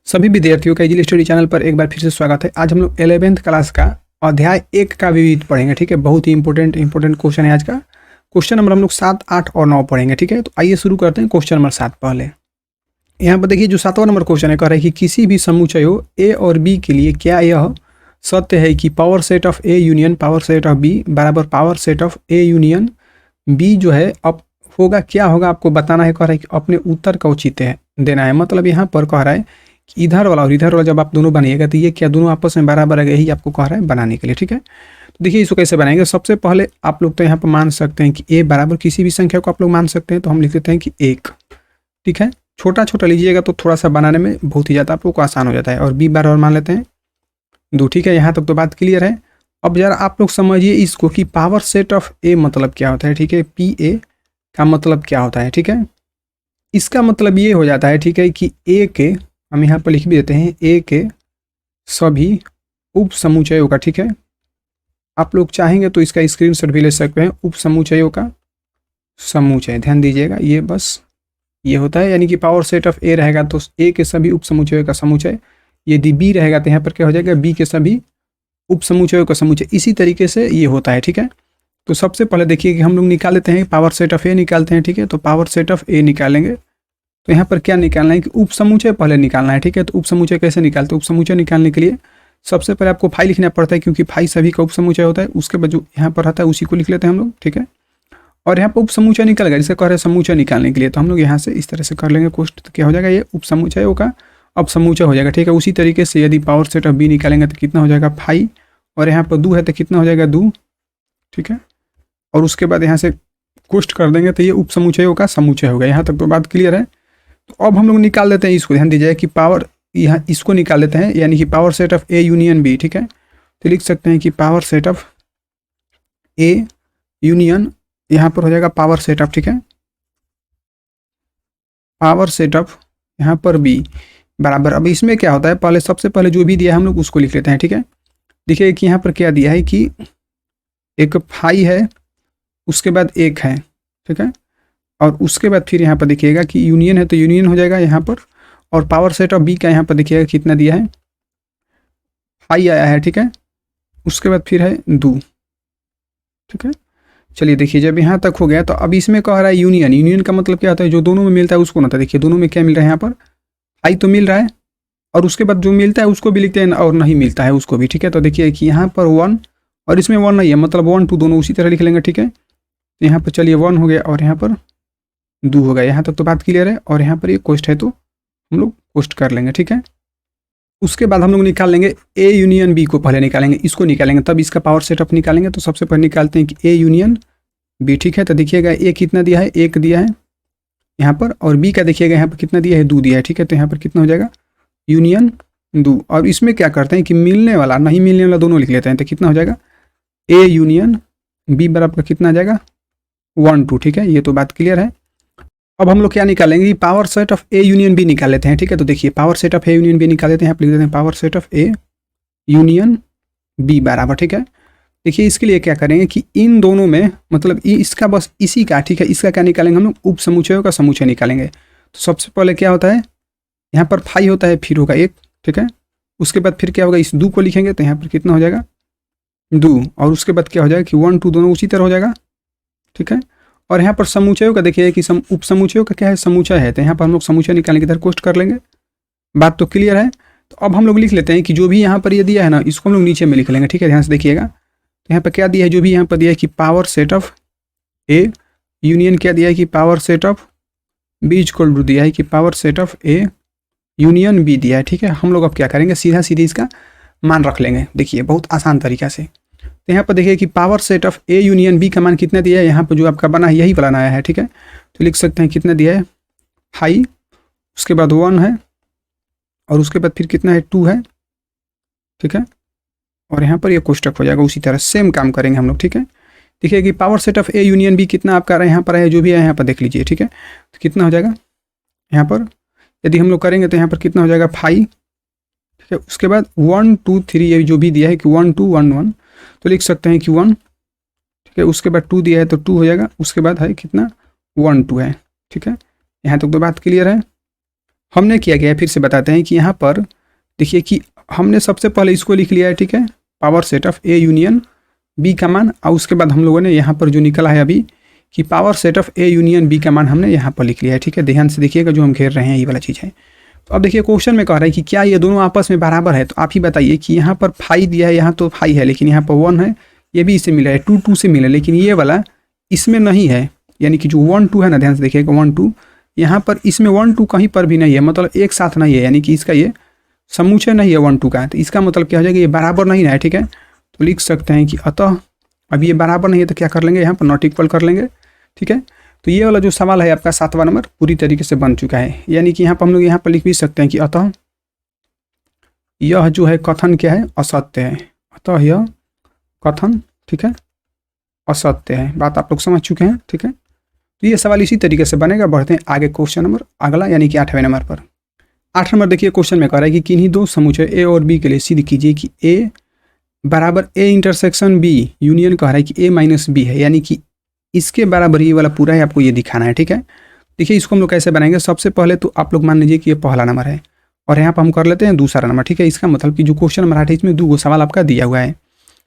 सभी विद्यार्थियों का इजी स्टडी चैनल पर एक बार फिर से स्वागत है। आज हम लोग 11वीं क्लास का अध्याय 1 का विविध पढ़ेंगे। ठीक है, बहुत ही इंपॉर्टेंट क्वेश्चन है आज का। क्वेश्चन नंबर हम लोग 7, 8 और 9 पढ़ेंगे। ठीक है, तो आइए शुरू करते हैं क्वेश्चन नंबर 7। पहले यहाँ पर देखिए, जो 7वां नंबर क्वेश्चन है, कह रहा है कि किसी भी समुच्चयों ए और बी के लिए क्या यह सत्य है कि power set of A union power set of B बराबर power set of A union B जो है अब होगा, क्या होगा आपको बताना है। कह रहा है कि अपने उत्तर का उचित है देना है। मतलब यहाँ पर कह रहा है कि इधर वाला और इधर वाला जब आप दोनों बनाइएगा तो ये क्या दोनों आपस में बराबर है, यही आपको कह रहा है बनाने के लिए। ठीक है, तो देखिए इसको कैसे बनाएंगे। सबसे पहले आप लोग तो यहाँ पर मान सकते हैं कि ए बराबर किसी भी संख्या को आप लोग मान सकते हैं, तो हम लिख देते हैं कि 1। ठीक है, छोटा छोटा लीजिएगा तो थोड़ा सा बनाने में बहुत ही ज़्यादा आप लोग को आसान हो जाता है। और बी बराबर मान लेते हैं 2। ठीक है, यहाँ तक तो बात क्लियर है। अब जरा आप लोग समझिए इसको कि पावर सेट ऑफ ए मतलब क्या होता है। ठीक है, पी ए का मतलब क्या होता है। ठीक है, इसका मतलब ये हो जाता है, ठीक है, कि ए के हम यहाँ पर लिख भी देते हैं ए के सभी उप समुच्चयों का। ठीक है, आप लोग चाहेंगे तो इसका स्क्रीनशॉट भी ले सकते हैं। उप समुच्चयों का समुच्चय, ध्यान दीजिएगा, ये बस ये होता है। यानी कि पावर सेट ऑफ ए रहेगा तो ए के सभी उप समुच्चयों का समुच्चय। यदि बी रहेगा तो यहाँ पर क्या हो जाएगा, बी के सभी उप समुच्चयों का समुच्चय। इसी तरीके से ये होता है। ठीक है, तो सबसे पहले देखिए कि हम लोग निकाल लेते हैं, पावर सेट ऑफ ए निकालते हैं। ठीक है, तो पावर सेट ऑफ ए निकालेंगे तो यहाँ पर क्या निकालना है कि उप समुच्चय पहले निकालना है। ठीक है, तो उप समुच्चय कैसे निकालते हैं। उप समुच्चय निकालने के लिए सबसे पहले आपको फाई लिखना पड़ता है, क्योंकि फाई सभी का उप समुच्चय होता है। उसके बाद जो यहाँ पर रहता है उसी को लिख लेते हैं हम लोग। ठीक है, और यहाँ पर उप समुच्चय निकल गया, जिसे कह रहे हैं समुच्चय निकालने के लिए, तो हम लोग यहाँ से इस तरह से कर लेंगे कोष्ट। तो क्या हो जाएगा, ये उप समुच्चयों का अब समुच्चय हो जाएगा। ठीक है, उसी तरीके से यदि पावर सेट ऑफ बी निकालेंगे तो कितना हो जाएगा फाई, और यहाँ पर 2 है तो कितना हो जाएगा 2। ठीक है, और उसके बाद यहाँ से कोष्ट कर देंगे तो ये उप समुच्चयों का समुच्चय हो गया। यहाँ तक तो बात क्लियर है। तो अब हम लोग निकाल देते हैं इसको। ध्यान दीजिए कि पावर यहाँ इसको निकाल लेते हैं, यानी कि power set of A union B. ठीक है, तो लिख सकते हैं कि power set of A union यहाँ पर हो जाएगा पावर सेट ऑफ, ठीक है, पावर सेट ऑफ यहाँ पर बी बराबर। अब इसमें क्या होता है, पहले सबसे पहले जो भी दिया है हम लोग उसको लिख लेते हैं। ठीक है, देखिए कि यहाँ पर क्या दिया है कि एक फाई है, उसके बाद 1 है। ठीक है, और उसके बाद फिर यहाँ पर देखिएगा कि यूनियन है तो यूनियन हो जाएगा यहाँ पर। और पावर सेट ऑफ बी का यहाँ पर देखिएगा कितना दिया है, फाई आया है। ठीक है, उसके बाद फिर है 2। ठीक है, चलिए देखिए जब यहाँ तक हो गया तो अब इसमें कह रहा है यूनियन। यूनियन का मतलब क्या होता है, जो दोनों में मिलता है उसको ना। था देखिए दोनों में क्या मिल रहा है, यहाँ पर फाई तो मिल रहा है, और उसके बाद जो मिलता है उसको भी लिखते हैं, और नहीं मिलता है उसको भी। ठीक है, तो देखिए कि यहाँ पर 1 और इसमें 1 नहीं है, मतलब 1 2 दोनों उसी तरह लिख लेंगे। ठीक है, यहाँ पर चलिए 1 हो गया और यहाँ पर 2 हो गया। यहाँ तक तो बात क्लियर है। और यहाँ पर ये कोष्ट है तो हम लोग कोष्ट कर लेंगे। ठीक है, उसके बाद हम लोग निकाल लेंगे ए यूनियन बी को, पहले निकालेंगे इसको, निकालेंगे तब इसका पावर सेट ऑफ निकालेंगे। तो सबसे पहले निकालते हैं कि ए यूनियन बी। ठीक है, तो देखिएगा ए कितना दिया है, 1 दिया है यहाँ पर, और बी का देखिएगा यहाँ पर कितना दिया है, 2 दिया है। ठीक है, तो यहाँ पर कितना हो जाएगा यूनियन 2। और इसमें क्या करते हैं कि मिलने वाला नहीं मिलने वाला दोनों लिख लेते हैं, तो कितना हो जाएगा ए यूनियन बी बराबर कितना आ जाएगा 1 2। ठीक है, ये तो बात क्लियर है। अब हम लोग क्या निकालेंगे, power set of A union B निकाल लेते हैं। ठीक है, तो देखिए power set of A union B निकाल लेते हैं। आप लिख देते हैं power set of A union B बराबर। ठीक है, देखिए इसके लिए क्या करेंगे कि इन दोनों में मतलब इसका बस इसी का, ठीक है, इसका क्या निकालेंगे हम लोग, उप समुच्चयों का समुच्चय निकालेंगे। तो सबसे पहले क्या होता है, यहाँ पर फाई होता है, फिर होगा 1। ठीक है, उसके बाद फिर क्या होगा, इस 2 को लिखेंगे तो यहाँ पर कितना हो जाएगा 2, और उसके बाद क्या हो जाएगा कि 1 2 दोनों उसी तरह हो जाएगा। ठीक है, और यहाँ पर समुच्चयों का देखिए कि उप समुच्चयों का क्या है, समुच्चय है, तो यहाँ पर हम लोग समुच्चय निकालने की इधर कोष्ट कर लेंगे। बात तो क्लियर है। तो अब हम लोग लिख लेते हैं कि जो भी यहाँ पर ये दिया है ना, इसको हम लोग नीचे में लिख लेंगे। ठीक है, ध्यान से देखिएगा, तो यहाँ पर क्या दिया है, जो भी यहाँ पर दिया है कि power set of A union क्या दिया है कि power set of B equal to दिया है कि power set of A union B दिया है। ठीक है, हम लोग अब क्या करेंगे, सीधा सीधी इसका मान रख लेंगे। देखिए बहुत आसान तरीका से। तो यहाँ पर देखिए कि power set of A union B का मान कितना दिया है, यहाँ पर जो आपका बना है यही वाला आया है। ठीक है, तो लिख सकते हैं कितना दिया है फाई, उसके बाद 1 है, और उसके बाद फिर कितना है 2 है। ठीक है, और यहाँ पर ये कोष्टक हो जाएगा। उसी तरह सेम काम करेंगे हम लोग। ठीक है, देखिए कि power set of A union B कितना आपका रहा है, यहाँ पर है जो भी है यहाँ पर देख लीजिए। ठीक है, तो कितना हो जाएगा यहाँ पर, यदि हम लोग करेंगे तो यहाँ पर कितना हो जाएगा फाई। ठीक है, उसके बाद 1 2 3 ये जो भी दिया है कि 1 2 1 1, तो लिख सकते हैं कि 1। ठीक है, उसके बाद 2 दिया है तो 2 हो जाएगा, उसके बाद है कितना 1 2 है। ठीक है, यहाँ तक तो बात क्लियर है। हमने किया गया है, फिर से बताते हैं कि यहाँ पर देखिए कि हमने सबसे पहले इसको लिख लिया है, ठीक है, power set of A union B का मान, और उसके बाद हम लोगों ने यहाँ पर जो निकला है अभी कि power set of A union B का मान हमने यहाँ पर लिख लिया है, ठीक है। ध्यान से देखिएगा जो हम घेर रहे हैं ये वाला चीज़ है। तो अब देखिए क्वेश्चन में कह रहा है कि क्या ये दोनों आपस में बराबर है, तो आप ही बताइए कि यहाँ पर फाई दिया है, यहाँ तो फाई है, लेकिन यहाँ पर 1 है, ये भी इससे मिला है, 2 2 से मिला है, लेकिन ये वाला इसमें नहीं है, यानी कि जो 1 2 है ना, ध्यान से देखिएगा 1 2 यहाँ पर इसमें 1 2 कहीं पर भी नहीं है, मतलब एक साथ नहीं है, यानी कि इसका ये समुच्चय नहीं है 1 2 का, तो इसका मतलब क्या हो जाएगा, ये बराबर नहीं है, ठीक है। तो लिख सकते हैं कि अतः अब ये बराबर नहीं है तो क्या कर लेंगे, यहाँ पर नॉट इक्वल कर लेंगे, ठीक है। तो ये वाला जो सवाल है आपका 7वां नंबर पूरी तरीके से बन चुका है, यानी कि यहाँ पर हम लोग यहाँ पर लिख भी सकते हैं कि अतः यह जो है कथन क्या है, असत्य है, अतः यह कथन, ठीक है, असत्य है। बात आप लोग समझ चुके हैं, ठीक है। तो ये सवाल इसी तरीके से बनेगा। बढ़ते हैं आगे क्वेश्चन नंबर अगला, यानी कि 8वें नंबर पर। 8 नंबर देखिए क्वेश्चन में कह रहा है कि किन्हीं दो समुच्चय ए और बी के लिए सिद्ध कीजिए कि ए बराबर ए इंटरसेक्शन बी यूनियन कह रहा है कि ए माइनस बी है, यानी कि इसके बराबर ये वाला पूरा है, आपको ये दिखाना है, ठीक है। देखिए इसको हम लोग कैसे बनाएंगे, सबसे पहले तो आप लोग मान लीजिए कि ये पहला नंबर है और यहाँ पर हम कर लेते हैं दूसरा नंबर, ठीक है। इसका मतलब कि जो क्वेश्चन नंबर 8 है इसमें 2 सवाल आपका दिया हुआ है।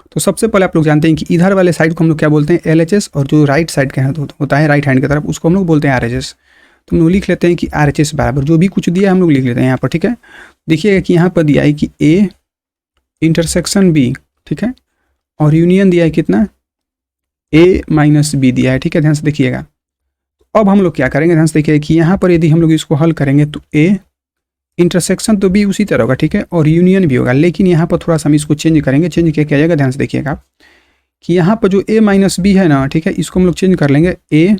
तो सबसे पहले आप लोग जानते हैं कि इधर वाले साइड को हम लोग क्या बोलते हैं, LHS, और जो राइट साइड के होता है राइट हैंड की तरफ उसको हम लोग बोलते हैं RHS। तो हम लोग लिख लेते हैं कि RHS बराबर जो भी कुछ दिया है हम लोग लिख लेते हैं यहाँ पर, ठीक है। देखिएगा कि यहाँ पर दिया है कि A इंटरसेक्शन B, ठीक है, और यूनियन दिया है कितना, A माइनस बी दिया है, ठीक है। ध्यान से देखिएगा। अब हम लोग क्या करेंगे, ध्यान से देखिएगा कि यहाँ पर यदि हम लोग इसको हल करेंगे तो A इंटरसेक्शन तो B उसी तरह होगा, ठीक है, और यूनियन भी होगा, लेकिन यहाँ पर थोड़ा सा हम इसको चेंज करेंगे। चेंज क्या जाएगा, ध्यान से देखिएगा कि यहाँ पर जो A माइनस बी है ना, ठीक है, इसको हम लोग चेंज कर लेंगे A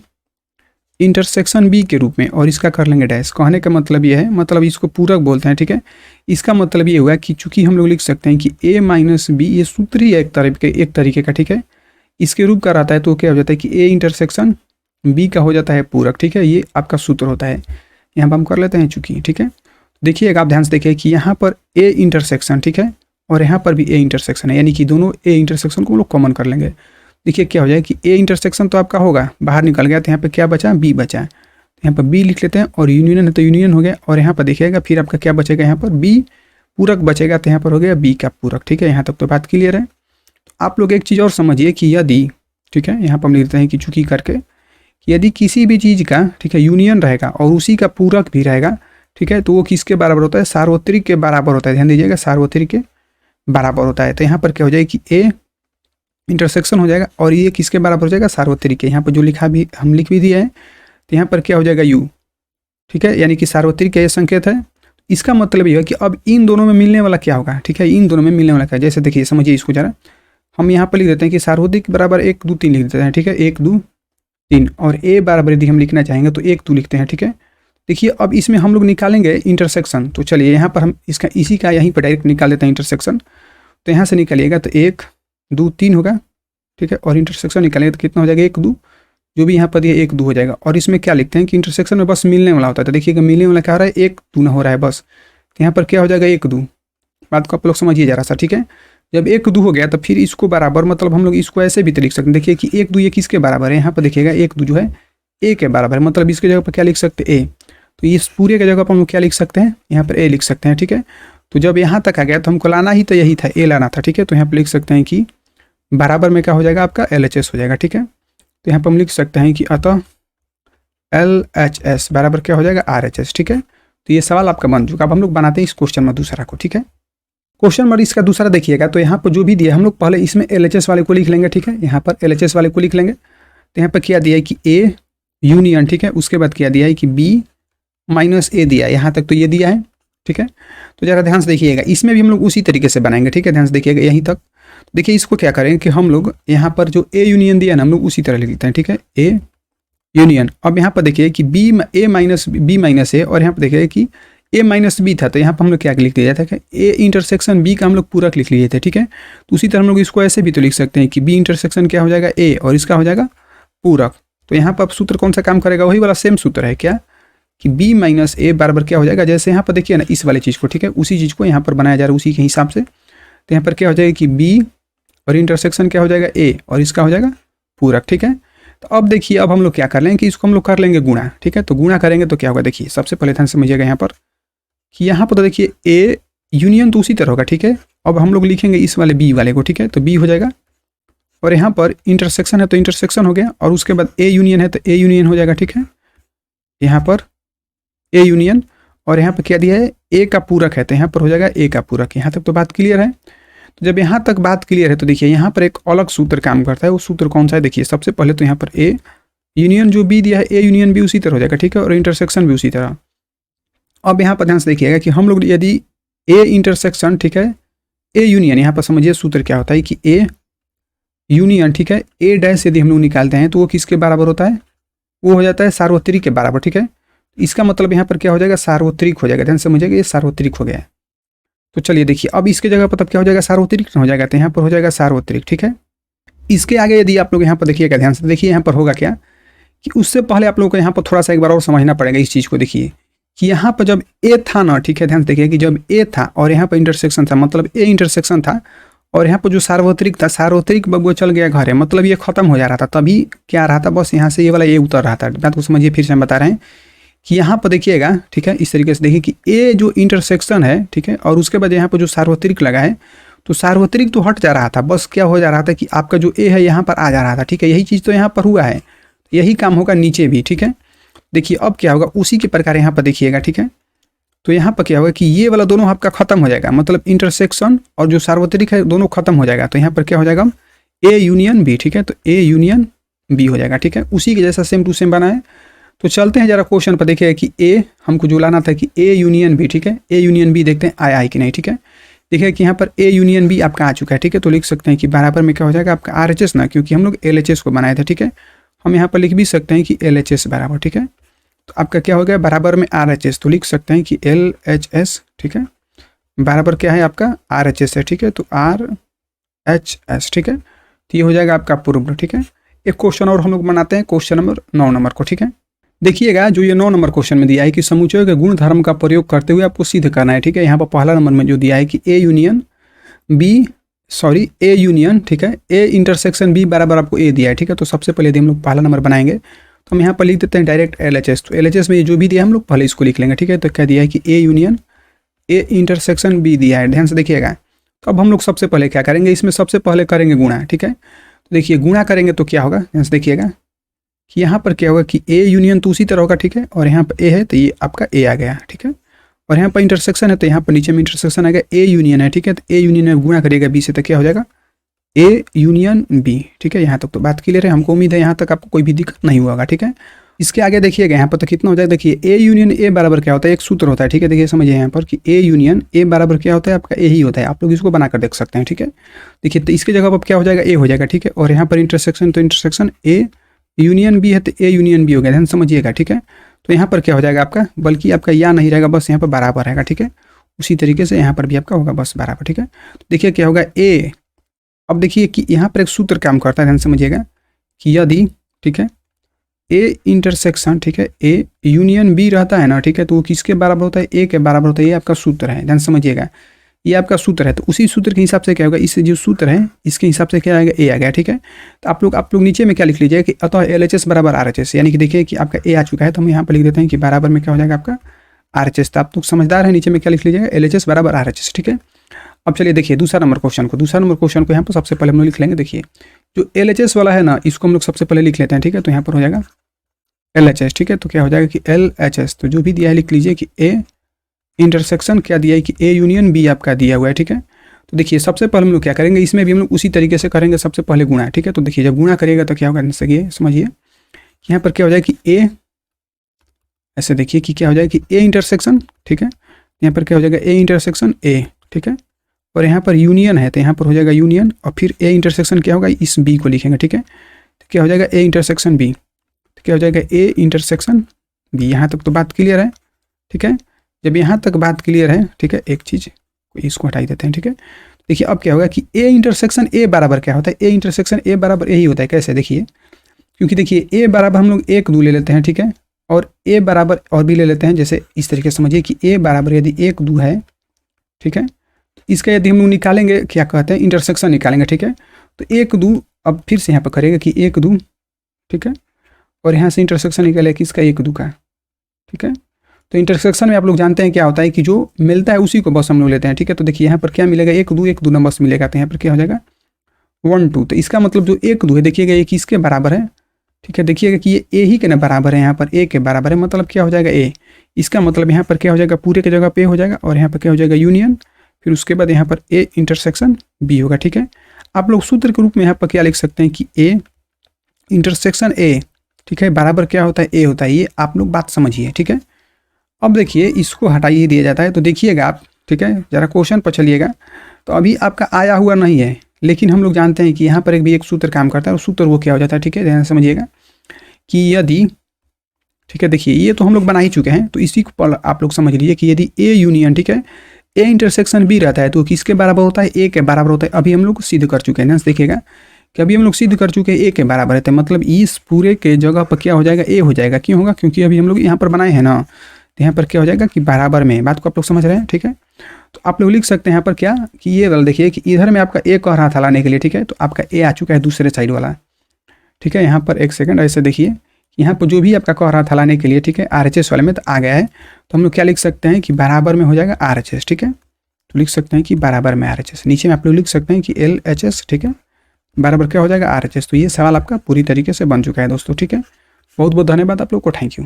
इंटरसेक्शन B के रूप में, और इसका कर लेंगे डैश। कहने का मतलब ये है, मतलब इसको पूरक बोलते हैं, ठीक है। इसका मतलब ये हुआ कि चूंकि हम लोग लिख सकते हैं कि A माइनस बी ये सूत्र ही है एक तरीके का, ठीक है, इसके रूप का रहता है, तो क्या हो जाता है कि A इंटरसेक्शन B का हो जाता है पूरक, ठीक है, ये आपका सूत्र होता है। यहाँ पर हम कर लेते हैं चूंकि, ठीक है। देखिएगा आप ध्यान से देखिए कि यहाँ पर A इंटरसेक्शन, ठीक है, और यहाँ पर भी A इंटरसेक्शन है, यानी कि दोनों A इंटरसेक्शन को हम लोग कॉमन कर लेंगे। देखिए क्या हो जाए कि A इंटरसेक्शन तो आपका होगा, बाहर निकल गया, तो यहाँ पे क्या बचा, B बचा, तो यहाँ पर B लिख लेते हैं, और यूनियन है तो यूनियन हो गया, और यहाँ पर देखिएगा फिर आपका क्या बचेगा, यहाँ पर B पूरक बचेगा, तो यहाँ पर हो गया B का पूरक, ठीक है। यहाँ तक तो बात क्लियर है। तो आप लोग एक चीज़ और समझिए कि यदि, ठीक है, यहाँ पर हम लिख देते हैं कि चूंकि करके कि यदि किसी भी चीज़ का, ठीक है, यूनियन रहेगा और उसी का पूरक भी रहेगा, ठीक है, तो वो किसके बराबर होता है, सार्वत्रिक के बराबर होता है। ध्यान दीजिएगा, सार्वत्रिक के बराबर होता है। तो यहाँ पर क्या हो जाएगा कि A इंटरसेक्शन हो जाएगा और ये किसके बराबर हो जाएगा, सार्वत्रिक के। यहाँ पर जो लिखा भी हम लिख भी दिए हैं, तो यहाँ पर क्या हो जाएगा U, ठीक है, यानी कि सार्वत्रिक का ये संकेत है। इसका मतलब ये है कि अब इन दोनों में मिलने वाला क्या होगा, ठीक है, इन दोनों में मिलने वाला क्या, जैसे देखिए समझिए इसको जरा, हम यहाँ पर लिख देते हैं कि सार्वत्रिक बराबर 1 2 3 लिख देते हैं, ठीक है, 1 2 3, और A बराबर यदि हम लिखना चाहेंगे तो 1 2 लिखते हैं, ठीक है। देखिए अब इसमें हम लोग निकालेंगे इंटरसेक्शन, तो चलिए यहाँ पर हम इसका इसी का यहीं पर डायरेक्ट निकाल देते हैं इंटरसेक्शन। तो यहाँ से निकालिएगा तो 1 2 3 होगा, ठीक है, और इंटरसेक्शन निकालेंगे तो कितना हो जाएगा, 1 2, जो भी यहाँ पर दिया 1 2 हो जाएगा। और इसमें क्या लिखते हैं कि इंटरसेक्शन में बस मिलने वाला होता है, तो देखिएगा मिलने वाला क्या हो रहा है, 1 2 ना हो रहा है बस, तो यहाँ पर क्या हो जाएगा 1 2। बात को आप लोग समझिए जरा सा, ठीक है। जब 1 2 हो गया तो फिर इसको बराबर, मतलब हम लोग इसको ऐसे भी तो लिख सकते हैं, देखिए कि 1 2 ये किसके बराबर है, यहाँ पर देखिएगा 1 2 जो है A के बराबर है, मतलब इसके जगह पर क्या लिख सकते हैं, A। तो इस पूरे के जगह पर हम लोग क्या लिख सकते हैं, यहाँ पर A लिख सकते हैं, ठीक है। तो जब यहाँ तक आ गया तो हमको लाना ही तो यही था, A लाना था, ठीक है। तो यहाँ पर लिख सकते हैं कि बराबर में क्या हो जाएगा, आपका LHS हो जाएगा, ठीक है। तो यहाँ पर हम लिख सकते हैं कि अतः LHS बराबर क्या हो जाएगा, RHS, ठीक है। तो ये सवाल आपका बन चुका। अब हम लोग बनाते हैं इस क्वेश्चन में दूसरा को, ठीक है। क्वेश्चन नंबर इसका दूसरा देखिएगा, तो यहाँ पर जो भी दिया हम लोग पहले इसमें LHS वाले को लिख लेंगे, ठीक है, यहाँ पर LHS वाले को लिख लेंगे। तो यहाँ पर क्या दिया है कि A यूनियन, ठीक है, उसके बाद क्या दिया है कि B माइनस A दिया है, यहाँ तक तो ये दिया है, ठीक है। तो जरा ध्यान से देखिएगा, इसमें भी हम लोग उसी तरीके से बनाएंगे, ठीक है, ध्यान से देखिएगा यहीं तक। देखिए इसको क्या करेंगे कि हम लोग यहाँ पर जो A यूनियन दिया है ना, हम लोग उसी तरह लिख लेते हैं, ठीक है, A यूनियन। अब यहाँ पर देखिए कि A minus B minus A, और यहाँ पर देखिए कि A माइनस बी था, तो यहाँ पर हम लोग क्या लिख दिया था कि A इंटरसेक्शन B का हम लोग पूरक लिख लिए थे, ठीक है। तो उसी तरह हम लोग इसको ऐसे भी तो लिख सकते हैं कि B इंटरसेक्शन क्या हो जाएगा, A, और इसका हो जाएगा पूरक। तो यहाँ पर सूत्र कौन सा काम करेगा, वही वाला सेम सूत्र है क्या, कि B माइनस A बराबर क्या हो जाएगा, जैसे यहाँ पर देखिए ना इस वाले चीज़ को, ठीक है, उसी चीज़ को यहाँ पर बनाया जा रहा है उसी के हिसाब से। तो यहाँ पर क्या हो जाएगा कि B और इंटरसेक्शन क्या हो जाएगा, A, और इसका हो जाएगा पूरक, ठीक है। तो अब देखिए अब हम लोग क्या कर लेंगे कि इसको हम लोग कर लेंगे गुणा, ठीक है। तो गुणा करेंगे तो क्या होगा, देखिए सबसे पहले ध्यान समझिएगा यहाँ पर कि यहाँ पर तो देखिए ए यूनियन तो उसी तरह होगा, ठीक है। अब हम लोग लिखेंगे इस वाले बी वाले को, ठीक है, तो बी हो जाएगा। और यहाँ पर इंटरसेक्शन है तो इंटरसेक्शन हो गया, और उसके बाद ए यूनियन है तो ए यूनियन हो जाएगा, ठीक है। यहाँ पर ए यूनियन, और यहाँ पर क्या दिया है, ए का पूरक है तो यहाँ पर हो जाएगा ए का पूरक। यहाँ तक तो बात क्लियर है। तो जब यहाँ तक बात क्लियर है तो देखिए यहाँ पर एक अलग सूत्र काम करता है। वो सूत्र कौन सा है, देखिए सबसे पहले तो यहाँ पर ए यूनियन जो बी दिया है, ए यूनियन बी उसी तरह हो जाएगा, ठीक है, और इंटरसेक्शन भी उसी तरह। अब यहाँ पर ध्यान से देखिएगा कि हम लोग यदि ए इंटरसेक्शन, ठीक है, ए यूनियन, यहाँ पर समझिए सूत्र क्या होता है कि ए यूनियन, ठीक है, ए डैश यदि हम लोग निकालते हैं तो वो किसके बराबर होता है, वो हो जाता है सार्वत्रिक के बराबर, ठीक है। इसका मतलब यहाँ पर क्या हो जाएगा, सार्वत्रिक हो जाएगा। ध्यान से समझिएगा ये सार्वत्रिक हो गया। तो चलिए देखिए अब इसके जगह पर तब क्या हो जाएगा, सार्वत्रिक हो जाएगा, तो यहाँ पर हो जाएगा सार्वत्रिक, ठीक है। इसके आगे यदि आप लोग यहाँ पर देखिएगा, ध्यान से देखिए यहाँ पर होगा क्या कि उससे पहले आप लोगों को यहाँ पर थोड़ा सा एक बार और समझना पड़ेगा इस चीज़ को। देखिए कि यहाँ पर जब ए था ना, ठीक है, ध्यान से देखिए कि जब ए था और यहाँ पर इंटरसेक्शन था, मतलब ए इंटरसेक्शन था, और यहाँ पर जो सार्वत्रिक था, सार्वत्रिक वो चल गया घर है, मतलब ये खत्म हो जा रहा था। तभी क्या रहा था, बस यहाँ से ये वाला ए उतर रहा था। बात को समझिए, फिर से हम बता रहे हैं कि यहाँ पर देखिएगा, ठीक है, इस तरीके से देखिए कि ए जो इंटरसेक्शन है, ठीक है, और उसके बाद यहाँ पर जो सार्वत्रिक लगा है, तो सार्वत्रिक तो हट जा रहा था, बस क्या हो जा रहा था कि आपका जो ए है यहाँ पर आ जा रहा था, ठीक है। यही चीज़ तो यहाँ पर हुआ है, यही काम होगा नीचे भी, ठीक है। देखिए अब क्या होगा, उसी के प्रकार यहाँ पर देखिएगा, ठीक है। तो यहाँ पर क्या होगा कि ये वाला दोनों आपका खत्म हो जाएगा, मतलब इंटरसेक्शन और जो सार्वत्रिक है दोनों खत्म हो जाएगा। तो यहाँ पर क्या हो जाएगा, ए यूनियन बी, ठीक है, तो ए यूनियन बी हो जाएगा, ठीक है। उसी के जैसा सेम टू सेम बना है। तो चलते हैं जरा क्वेश्चन पर, देखिए कि ए हमको जो लाना था कि ए यूनियन बी, ठीक है, ए यूनियन बी देखते हैं आया है कि नहीं, ठीक है। देखिए कि यहाँ पर ए यूनियन बी आपका आ चुका है, ठीक है। तो लिख सकते हैं कि बराबर में क्या हो जाएगा आपका RHS ना, क्योंकि हम लोग LHS को बनाए थे, ठीक है। हम यहाँ पर लिख भी सकते हैं कि LHS बराबर, ठीक है। तो आपका क्या हो गया, बराबर में RHS, तो लिख सकते हैं कि LHS, ठीक है, बराबर क्या है आपका RHS है, ठीक है। तो RHS, ठीक है, तो ये हो जाएगा आपका पूर्व, ठीक है। एक क्वेश्चन और हम लोग बनाते हैं, क्वेश्चन नंबर 9 नंबर को, ठीक है। देखिएगा जो ये 9 नंबर क्वेश्चन में दिया है कि समुच्चय के गुण धर्म का प्रयोग करते हुए आपको सिद्ध करना है, ठीक है। यहाँ पर पहला नंबर में जो दिया है कि ए यूनियन, ठीक है, ए इंटरसेक्शन बी बराबर आपको ए दिया है, ठीक है। तो सबसे पहले यदि हम लोग पहला नंबर बनाएंगे तो हम यहाँ पर लिख देते हैं डायरेक्ट LHS। तो LHS में जो भी दिया हम लोग पहले इसको लिख लेंगे, ठीक है। तो क्या दिया है कि A union A intersection B दिया है, ध्यान से देखिएगा। तो अब हम लोग सबसे पहले क्या करेंगे, इसमें सबसे पहले करेंगे गुणा, ठीक है। तो देखिए गुणा करेंगे तो क्या होगा, ध्यान से देखिएगा कि यहाँ पर क्या होगा कि ए यूनियन तो उसी तरह होगा, ठीक है, और यहाँ पर ए है तो ये आपका ए आ गया, ठीक है। और यहाँ पर इंटरसेक्शन है तो यहाँ पर नीचे में इंटरसेक्शन आ गया, ए यूनियन है, ठीक है। तो ए यूनियन में गुणा करिएगा बी से तो क्या हो जाएगा ए यूनियन बी, ठीक है। यहाँ तक तो बात क्लियर है, हमको उम्मीद है यहाँ तक आपको कोई भी दिक्कत नहीं होगा, ठीक है। इसके आगे देखिएगा यहाँ पर तो कितना हो जाएगा, देखिए ए यूनियन ए बराबर क्या होता है, एक सूत्र होता है, ठीक है। देखिए समझिए यहाँ पर कि ए यूनियन ए बराबर क्या होता है आपका ए ही होता है। आप लोग इसको बनाकर देख सकते हैं, ठीक है। देखिए तो इसके जगह पर क्या हो जाएगा ए हो जाएगा, ठीक है। और यहाँ पर इंटरसेक्शन तो इंटरसेक्शन ए यूनियन बी है तो ए यूनियन बी हो गया, ध्यान समझिएगा, ठीक है। तो यहाँ पर क्या हो जाएगा आपका, बल्कि आपका या नहीं रहेगा, बस यहाँ पर बराबर रहेगा, ठीक है। उसी तरीके से यहाँ पर भी आपका होगा बस बराबर, ठीक है। तो देखिए क्या होगा ए, अब देखिए कि यहाँ पर एक सूत्र काम करता है, ध्यान समझिएगा कि यदि, ठीक है, ए इंटरसेक्शन, ठीक है, ए यूनियन बी रहता है ना, ठीक है, तो वो किसके बराबर होता है, ए के बराबर होता है। ये आपका सूत्र है, ध्यान समझिएगा, ये आपका सूत्र है। तो उसी सूत्र के हिसाब से क्या होगा, इस जो सूत्र है इसके हिसाब से क्या आएगा, ए आ गया, ठीक है। तो आप लोग नीचे में क्या लिख लीजिए कि अतः LHS बराबर RHS, यानी कि देखिए कि आपका ए आ चुका है तो हम यहाँ पर लिख देते हैं कि बराबर में क्या हो जाएगा आपका RHS। तो आप लोग समझदार है, नीचे में क्या लिख लीजिएगा LHS बराबर RHS, ठीक है। अब चलिए देखिए दूसरा नंबर क्वेश्चन को यहाँ पर सबसे पहले हम लोग लिख लेंगे। देखिए जो LHS वाला है ना, इसको हम लोग सबसे पहले लिख लेते हैं, ठीक है। तो यहाँ पर हो जाएगा LHS, ठीक है। तो क्या हो जाएगा कि LHS, तो जो भी दिया है लिख लीजिए कि ए इंटरसेक्शन क्या दिया है कि ए यूनियन बी आपका दिया हुआ है, ठीक है। तो देखिए सबसे पहले हम लोग क्या करेंगे, इसमें भी हम लोग उसी तरीके से करेंगे, सबसे पहले गुणा, ठीक है। तो देखिए जब गुणा करिएगा तो क्या होगा, समझिए यहाँ पर क्या हो जाएगा कि ए, ऐसे देखिए कि क्या हो जाएगा कि ए इंटरसेक्शन, ठीक है, यहाँ पर क्या हो जाएगा ए इंटरसेक्शन ए, ठीक है। और यहाँ पर यूनियन है तो यहाँ पर हो जाएगा यूनियन, और फिर ए इंटरसेक्शन क्या होगा, इस बी को लिखेंगे, ठीक है। तो क्या हो जाएगा ए इंटरसेक्शन बी, तो क्या हो जाएगा ए इंटरसेक्शन बी। यहाँ तक तो बात क्लियर है, ठीक है। जब यहाँ तक बात क्लियर है, ठीक है, एक चीज़ इसको हटाई देते हैं, ठीक है। देखिए अब क्या होगा कि ए इंटरसेक्शन ए बराबर क्या होता है, ए इंटरसेक्शन ए बराबर ए ही होता है। कैसे, देखिए क्योंकि देखिए ए बराबर हम लोग 1 2 ले लेते हैं, ठीक है, और ए बराबर और भी ले लेते हैं। जैसे इस तरीके से समझिए कि ए बराबर यदि 1 2 है, ठीक है, इसका यदि हम लोग निकालेंगे क्या कहते हैं इंटरसेक्शन निकालेंगे, ठीक है। तो 1 2, अब फिर से यहाँ पर करेगा कि 1 2, ठीक है, और यहाँ से इंटरसेक्शन निकालेगा किसका 1 2 का, ठीक है। तो इंटरसेक्शन में आप लोग जानते हैं क्या होता है कि जो मिलता है उसी को बस हम लोग लेते हैं, ठीक है। तो देखिए यहाँ पर क्या मिलेगा, 1 2 नंबर बस मिलेगा, तो यहाँ पर क्या हो जाएगा 1 2। तो इसका मतलब जो 1 2 है देखिएगा ये किसके बराबर है, ठीक है। देखिएगा कि ये ए ही के ना बराबर है, यहाँ पर ए के बराबर है, मतलब क्या हो जाएगा ए। इसका मतलब यहाँ पर क्या हो जाएगा, पूरे के जगह पे हो जाएगा और यहाँ पर क्या हो जाएगा यूनियन, फिर उसके बाद यहाँ पर ए इंटरसेक्शन बी होगा, ठीक है। आप लोग सूत्र के रूप में यहाँ पर क्या लिख सकते हैं कि ए इंटरसेक्शन ए, ठीक है, बराबर क्या होता है ए होता है। ये आप लोग बात समझिए, ठीक है। अब देखिए इसको हटाइए दिया जाता है, तो देखिएगा आप, ठीक है, ज़रा क्वेश्चन पर चलिएगा। तो अभी आपका आया हुआ नहीं है, लेकिन हम लोग जानते हैं कि यहाँ पर एक सूत्र काम करता है, और सूत्र वो क्या हो जाता है, ठीक है, ध्यान समझिएगा कि यदि, ठीक है, देखिए ये तो हम लोग बना ही चुके हैं, तो इसी को आप लोग समझ लीजिए कि यदि ए यूनियन, ठीक है, ए इंटरसेक्शन बी रहता है तो किसके बराबर होता है, ए के बराबर होता है। अभी हम लोग सिद्ध कर चुके हैं ना, देखिएगा कि अभी हम लोग सिद्ध कर चुके हैं ए के बराबर है, तो मतलब इस पूरे के जगह पर क्या हो जाएगा, ए हो जाएगा। क्यों होगा, क्योंकि अभी हम लोग यहाँ पर बनाए हैं ना, तो यहाँ पर क्या हो जाएगा कि बराबर में। बात को आप लोग समझ रहे हैं, ठीक है। तो आप लोग लिख सकते हैं यहाँ पर क्या कि ये वाला देखिए कि इधर में आपका ए कह रहा था लाने के लिए, ठीक है, तो आपका ए आ चुका है दूसरे साइड वाला, ठीक है। यहाँ पर एक सेकंड ऐसे देखिए, यहाँ पर जो भी आपका कह रहा था लाने के लिए, ठीक है, RHS वाले में तो आ गया है। तो हम लोग क्या लिख सकते हैं कि बराबर में हो जाएगा RHS, ठीक है। तो लिख सकते हैं कि बराबर में RHS, नीचे में आप लोग लिख सकते हैं कि LHS, ठीक है, बराबर क्या हो जाएगा RHS। तो ये सवाल आपका पूरी तरीके से बन चुका है दोस्तों, ठीक है। बहुत बहुत धन्यवाद आप लोग को, थैंक यू।